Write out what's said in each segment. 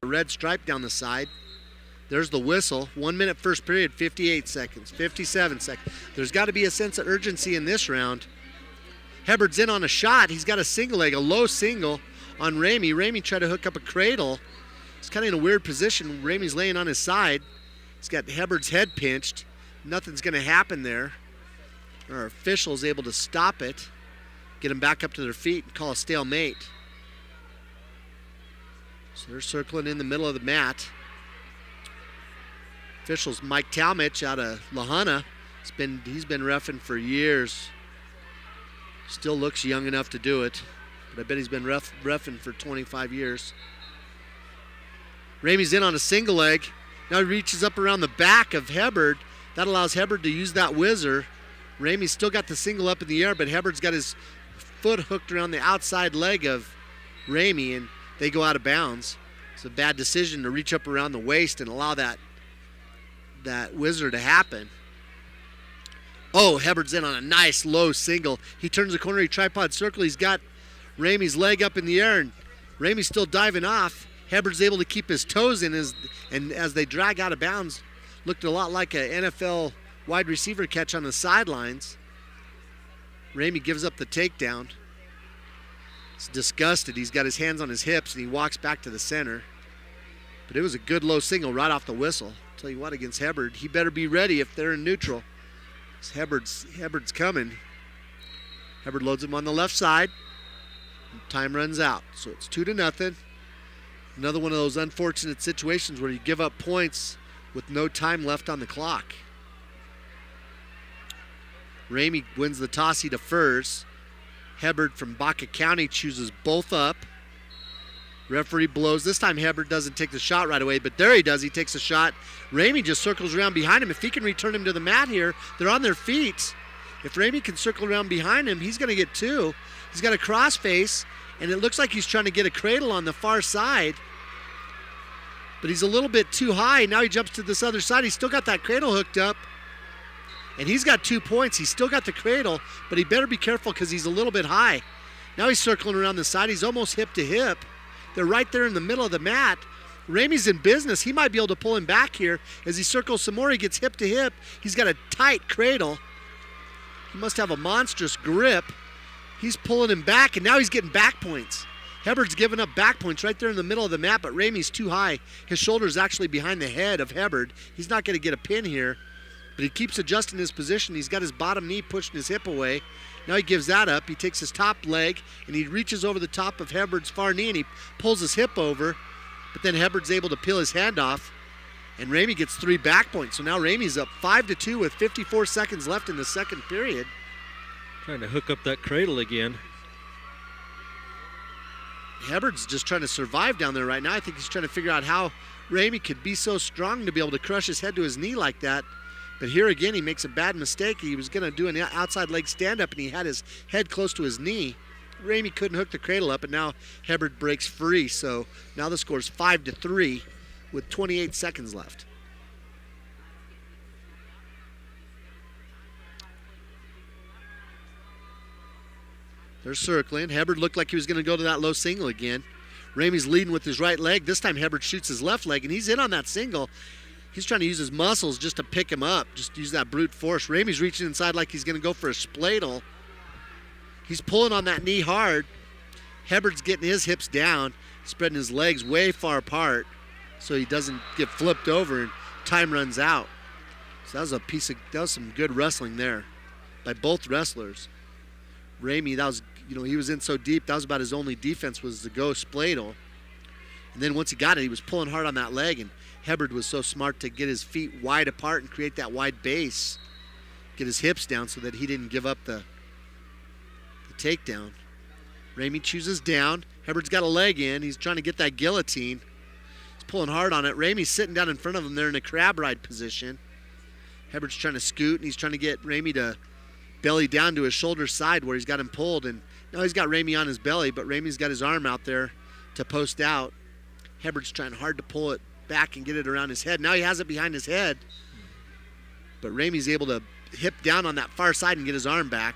A red stripe down the side. There's the whistle. 1 minute first period, 58 seconds, 57 seconds. There's got to be a sense of urgency in this round. Hubbard's in on a shot. He's got a single leg, a low single on Ramey. Ramey tried to hook up a cradle. He's kind of in a weird position. Ramey's laying on his side. He's got Hubbard's head pinched. Nothing's going to happen there. Our official's able to stop it, get them back up to their feet, and call a stalemate. So they're circling in the middle of the mat. Officials Mike Talmadge out of Lahana. He's been reffing for years. Still looks young enough to do it, but I bet he's been reffing for 25 years. Ramey's in on a single leg. Now he reaches up around the back of Hubbard. That allows Hubbard to use that whizzer. Ramey's still got the single up in the air, but Hubbard's got his foot hooked around the outside leg of Ramey, and they go out of bounds. It's a bad decision to reach up around the waist and allow that whizzer to happen. Oh, Hubbard's in on a nice low single. He turns the corner, he tripod circle. He's got Ramey's leg up in the air, and Ramey's still diving off. Hubbard's able to keep his toes in, and as they drag out of bounds, looked a lot like an NFL wide receiver catch on the sidelines. Ramey gives up the takedown. He's disgusted. He's got his hands on his hips, and he walks back to the center. But it was a good low single right off the whistle. Tell you what, against Hubbard, he better be ready if they're in neutral. Hubbard's coming. Hubbard loads him on the left side. Time runs out, so it's 2-0. Another one of those unfortunate situations where you give up points with no time left on the clock. Ramey wins the toss. He defers. Hubbard from Baca County chooses both up. Referee blows. This time Hubbard doesn't take the shot right away, but there he does. He takes a shot. Ramey just circles around behind him. If he can return him to the mat here, they're on their feet. If Ramey can circle around behind him, he's going to get two. He's got a cross face, and it looks like he's trying to get a cradle on the far side. But he's a little bit too high. Now he jumps to this other side. He's still got that cradle hooked up. And he's got 2 points. He's still got the cradle, but he better be careful because he's a little bit high. Now he's circling around the side. He's almost hip to hip. They're right there in the middle of the mat. Ramey's in business. He might be able to pull him back here. As he circles some more, he gets hip to hip. He's got a tight cradle. He must have a monstrous grip. He's pulling him back, and now he's getting back points. Hubbard's giving up back points right there in the middle of the mat, but Ramey's too high. His shoulder's actually behind the head of Hubbard. He's not going to get a pin here, but he keeps adjusting his position. He's got his bottom knee pushing his hip away. Now he gives that up. He takes his top leg, and he reaches over the top of Hubbard's far knee, and he pulls his hip over, but then Hubbard's able to peel his hand off, and Ramey gets 3 back points. So now Ramey's up 5-2 with 54 seconds left in the second period. Trying to hook up that cradle again. Hubbard's just trying to survive down there right now. I think he's trying to figure out how Ramey could be so strong to be able to crush his head to his knee like that. But here again, he makes a bad mistake. He was going to do an outside leg stand-up, and he had his head close to his knee. Ramey couldn't hook the cradle up, and now Hubbard breaks free. So now the score's 5-3 with 28 seconds left. They're circling. Hubbard looked like he was going to go to that low single again. Ramey's leading with his right leg. This time Hubbard shoots his left leg, and he's in on that single. He's trying to use his muscles just to pick him up, just use that brute force. Ramey's reaching inside like he's going to go for a spladle. He's pulling on that knee hard. Hubbard's getting his hips down, spreading his legs way far apart so he doesn't get flipped over and time runs out. So that was some good wrestling there by both wrestlers. Ramey, he was in so deep, that was about his only defense was the go spladle. And then once he got it, he was pulling hard on that leg, and Hubbard was so smart to get his feet wide apart and create that wide base, get his hips down so that he didn't give up the takedown. Ramey chooses down. Hubbard's got a leg in. He's trying to get that guillotine. He's pulling hard on it. Ramey's sitting down in front of him. They're in a crab ride position. Hubbard's trying to scoot, and he's trying to get Ramey to belly down to his shoulder side where he's got him pulled. And now he's got Ramey on his belly, but Ramey's got his arm out there to post out. Hubbard's trying hard to pull it back and get it around his head. Now he has it behind his head, but Ramey's able to hip down on that far side and get his arm back.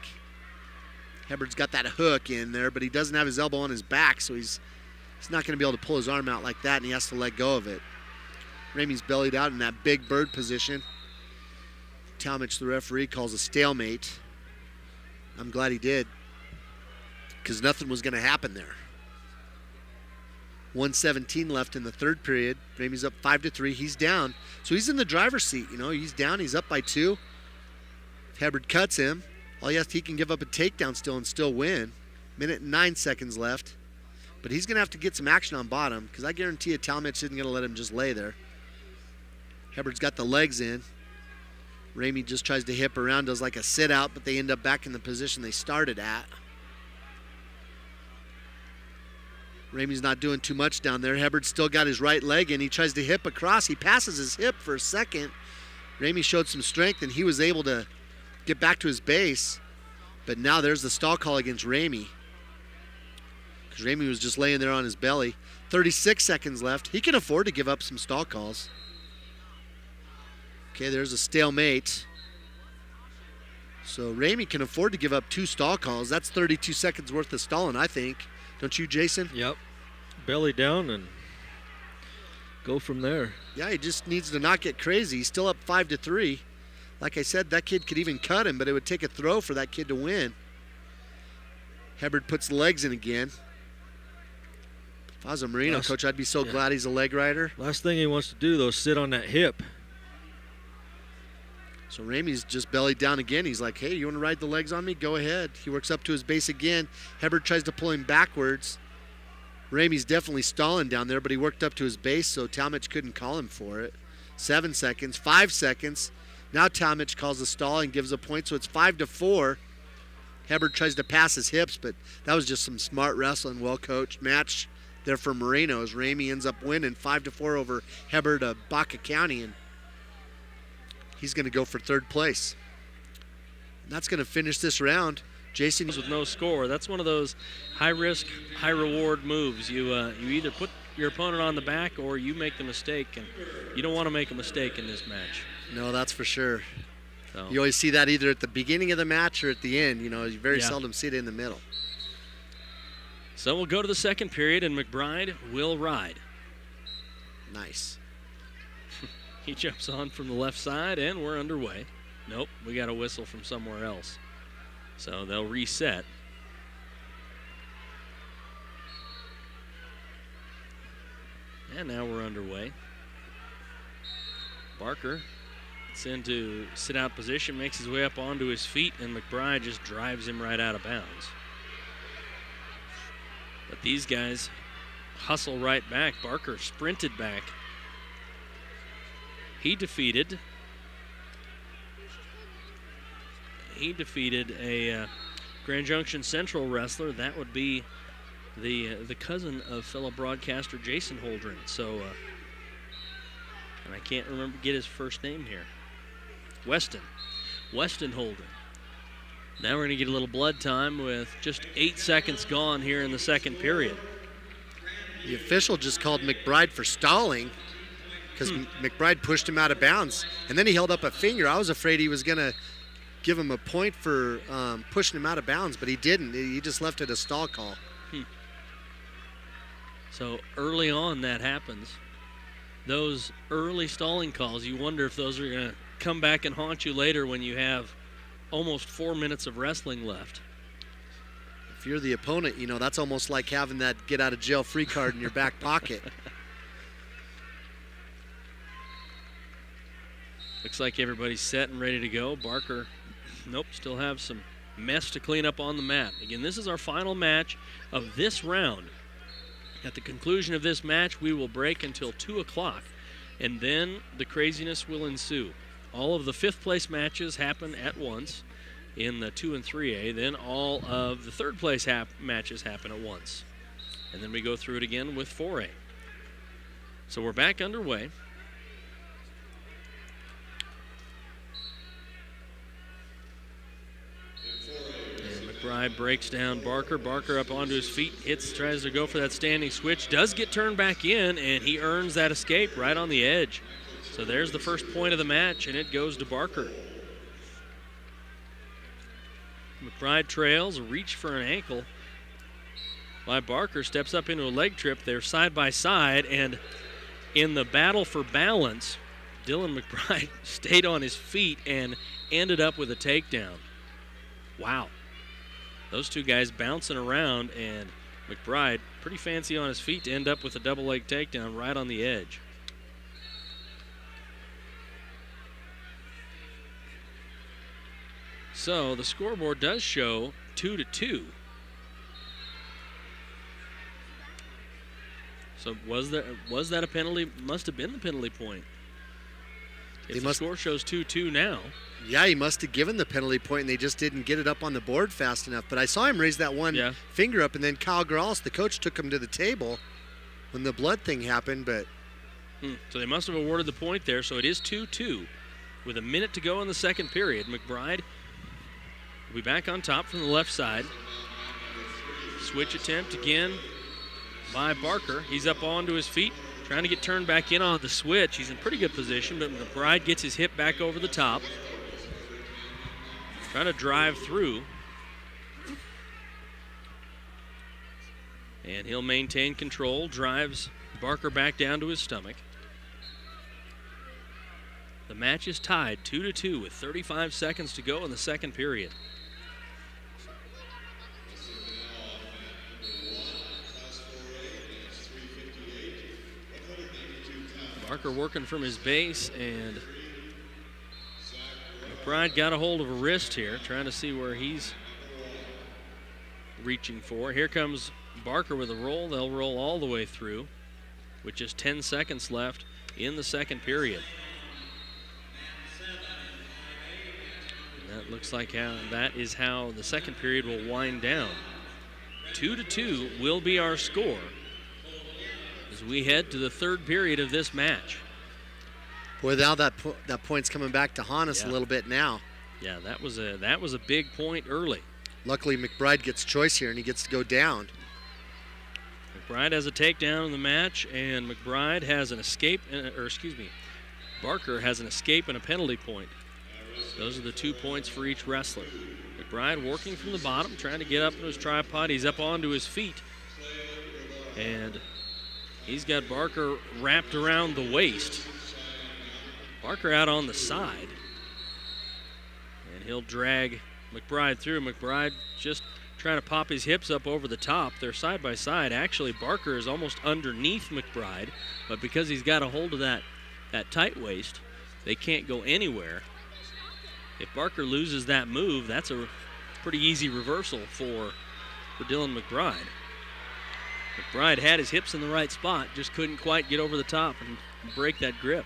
Hubbard's got that hook in there, but he doesn't have his elbow on his back, so he's He's not going to be able to pull his arm out like that, and he has to let go of it. Ramey's bellied out in that big bird position. Talmadge, the referee, calls a stalemate. I'm glad he did, because nothing was going to happen there. 1:17 left in the third period. Ramey's up 5-3. He's down. So he's in the driver's seat. You know, he's down. He's up by 2. If Hubbard cuts him, he can give up a takedown still and still win. Minute and 9 seconds left. But he's going to have to get some action on bottom, because I guarantee you Talmadge isn't going to let him just lay there. Hubbard's got the legs in. Ramey just tries to hip around, does like a sit out, but they end up back in the position they started at. Ramey's not doing too much down there. Hubbard's still got his right leg in. He tries to hip across. He passes his hip for a second. Ramey showed some strength, and he was able to get back to his base. But now there's the stall call against Ramey, because Ramey was just laying there on his belly. 36 seconds left. He can afford to give up some stall calls. Okay, there's a stalemate. So Ramey can afford to give up 2 stall calls. That's 32 seconds worth of stalling, I think. Don't you, Jason? Yep. Belly down and go from there. Yeah, he just needs to not get crazy. He's still up 5-3. Like I said, that kid could even cut him, but it would take a throw for that kid to win. Hubbard puts the legs in again. If I was a Marino coach, I'd be so glad he's a leg rider. Last thing he wants to do, though, is sit on that hip. So Ramey's just bellied down again. He's like, hey, you want to ride the legs on me? Go ahead. He works up to his base again. Hubbard tries to pull him backwards. Ramey's definitely stalling down there, but he worked up to his base, so Talmadge couldn't call him for it. 7 seconds, 5 seconds. Now Talmadge calls a stall and gives a point, so it's 5-4. Hubbard tries to pass his hips, but that was just some smart wrestling, well-coached match there for Moreno, as Ramey ends up winning 5-4 over Hubbard of Baca County, and he's going to go for third place. And that's going to finish this round. Jason, with no score, that's one of those high-risk, high-reward moves. You either put your opponent on the back or you make the mistake, and you don't want to make a mistake in this match. No, that's for sure. So. You always see that either at the beginning of the match or at the end. You know, you very seldom see it in the middle. So we'll go to the second period, and McBride will ride. Nice. He jumps on from the left side, and we're underway. Nope, we got a whistle from somewhere else. So they'll reset. And now we're underway. Barker gets into sit-out position, makes his way up onto his feet, and McBride just drives him right out of bounds. But these guys hustle right back. Barker sprinted back. He defeated a Grand Junction Central wrestler. That would be the cousin of fellow broadcaster Jason Holdren. So, and I can't get his first name here. Weston Holdren. Now we're going to get a little blood time with just 8 seconds gone here in the second period. The official just called McBride for stalling, because McBride pushed him out of bounds. And then he held up a finger. I was afraid he was going to give him a point for pushing him out of bounds, but he didn't. He just left it a stall call. So early on that happens. Those early stalling calls, you wonder if those are going to come back and haunt you later when you have almost 4 minutes of wrestling left. If you're the opponent, you know, that's almost like having that get-out-of-jail-free card in your back pocket. Looks like everybody's set and ready to go. Barker, nope, still have some mess to clean up on the mat. Again, this is our final match of this round. At the conclusion of this match, we will break until 2 o'clock, and then the craziness will ensue. All of the fifth-place matches happen at once in the 2 and 3A. Then all of the third-place matches happen at once. And then we go through it again with 4A. So we're back underway. McBride breaks down Barker. Barker up onto his feet, tries to go for that standing switch, does get turned back in, and he earns that escape right on the edge. So there's the first point of the match, and it goes to Barker. McBride trails, reach for an ankle. by Barker, steps up into a leg trip. They're side by side, and in the battle for balance, Dylan McBride stayed on his feet and ended up with a takedown. Wow. Those two guys bouncing around, and McBride pretty fancy on his feet to end up with a double leg takedown right on the edge. So the scoreboard does show 2-2. So was that a penalty? Must have been the penalty point. If the score shows 2-2 now. Yeah, he must have given the penalty point, and they just didn't get it up on the board fast enough. But I saw him raise that one finger up, and then Kyle Gralls, the coach, took him to the table when the blood thing happened. But So they must have awarded the point there. So it is 2-2 with a minute to go in the second period. McBride will be back on top from the left side. Switch attempt again by Barker. He's up onto his feet, trying to get turned back in on the switch. He's in pretty good position, but McBride gets his hip back over the top. Trying to drive through. And he'll maintain control, drives Barker back down to his stomach. The match is tied 2-2 with 35 seconds to go in the second period. Barker working from his base, and McBride got a hold of a wrist here, trying to see where he's reaching for. Here comes Barker with a roll. They'll roll all the way through with just 10 seconds left in the second period. And that looks like that is how the second period will wind down. 2-2 will be our score as we head to the third period of this match. Boy, now that point's coming back to haunt us a little bit now. Yeah, that was a big point early. Luckily, McBride gets choice here, and he gets to go down. McBride has a takedown in the match, and McBride has an escape, Barker has an escape and a penalty point. Those are the 2 points for each wrestler. McBride working from the bottom, trying to get up into his tripod. He's up onto his feet, and he's got Barker wrapped around the waist. Barker out on the side, and he'll drag McBride through. McBride just trying to pop his hips up over the top. They're side by side. Actually, Barker is almost underneath McBride, but because he's got a hold of that tight waist, they can't go anywhere. If Barker loses that move, that's a pretty easy reversal for Dylan McBride. McBride had his hips in the right spot, just couldn't quite get over the top and break that grip.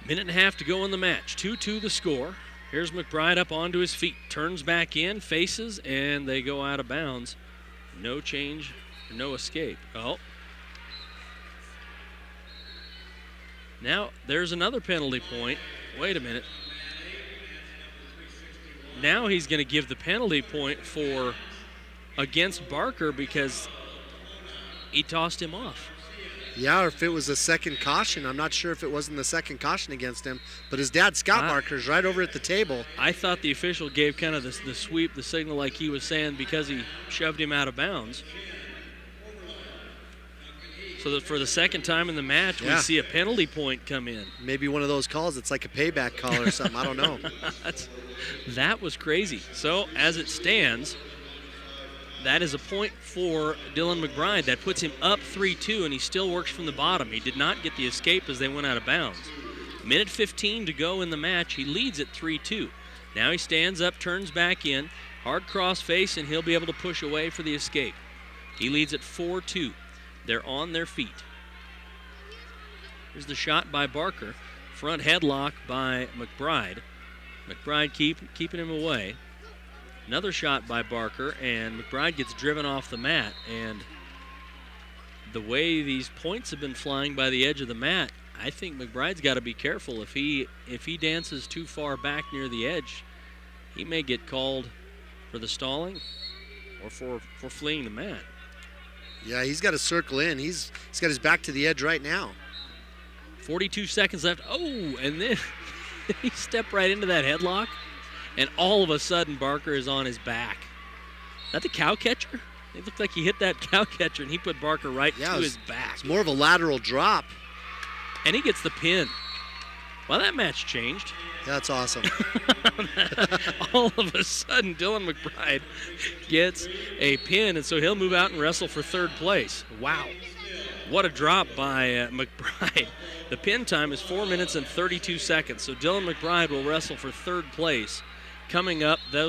Minute and a half to go in the match. 2-2 the score. Here's McBride up onto his feet, turns back in, faces, and they go out of bounds. No change, no escape. Oh. Now there's another penalty point. Wait a minute. Now he's going to give the penalty point against Barker because he tossed him off. Yeah, or if it was a second caution. I'm not sure if it wasn't the second caution against him, but his dad, Scott Barker's right over at the table. I thought the official gave kind of the sweep, the signal like he was saying because he shoved him out of bounds. So that for the second time in the match, we see a penalty point come in. Maybe one of those calls, it's like a payback call or something. I don't know. That was crazy. So as it stands, that is a point for Dylan McBride. That puts him up 3-2, and he still works from the bottom. He did not get the escape as they went out of bounds. Minute 15 to go in the match. He leads at 3-2. Now he stands up, turns back in, hard cross face, and he'll be able to push away for the escape. He leads at 4-2. They're on their feet. Here's the shot by Barker. Front headlock by McBride. McBride keeping him away. Another shot by Barker, and McBride gets driven off the mat. And the way these points have been flying by the edge of the mat, I think McBride's got to be careful. If he dances too far back near the edge, he may get called for the stalling or for fleeing the mat. Yeah, he's got to circle in. He's got his back to the edge right now. 42 seconds left. Oh, and then he stepped right into that headlock. and all of a sudden Barker is on his back. Is that the cow catcher? It looked like he hit that cow catcher, and he put Barker right to his back. It's more of a lateral drop. And he gets the pin. Well, that match changed. That's awesome. All of a sudden, Dylan McBride gets a pin, and so he'll move out and wrestle for third place. Wow. What a drop by McBride. The pin time is 4 minutes and 32 seconds, so Dylan McBride will wrestle for third place. Coming up, those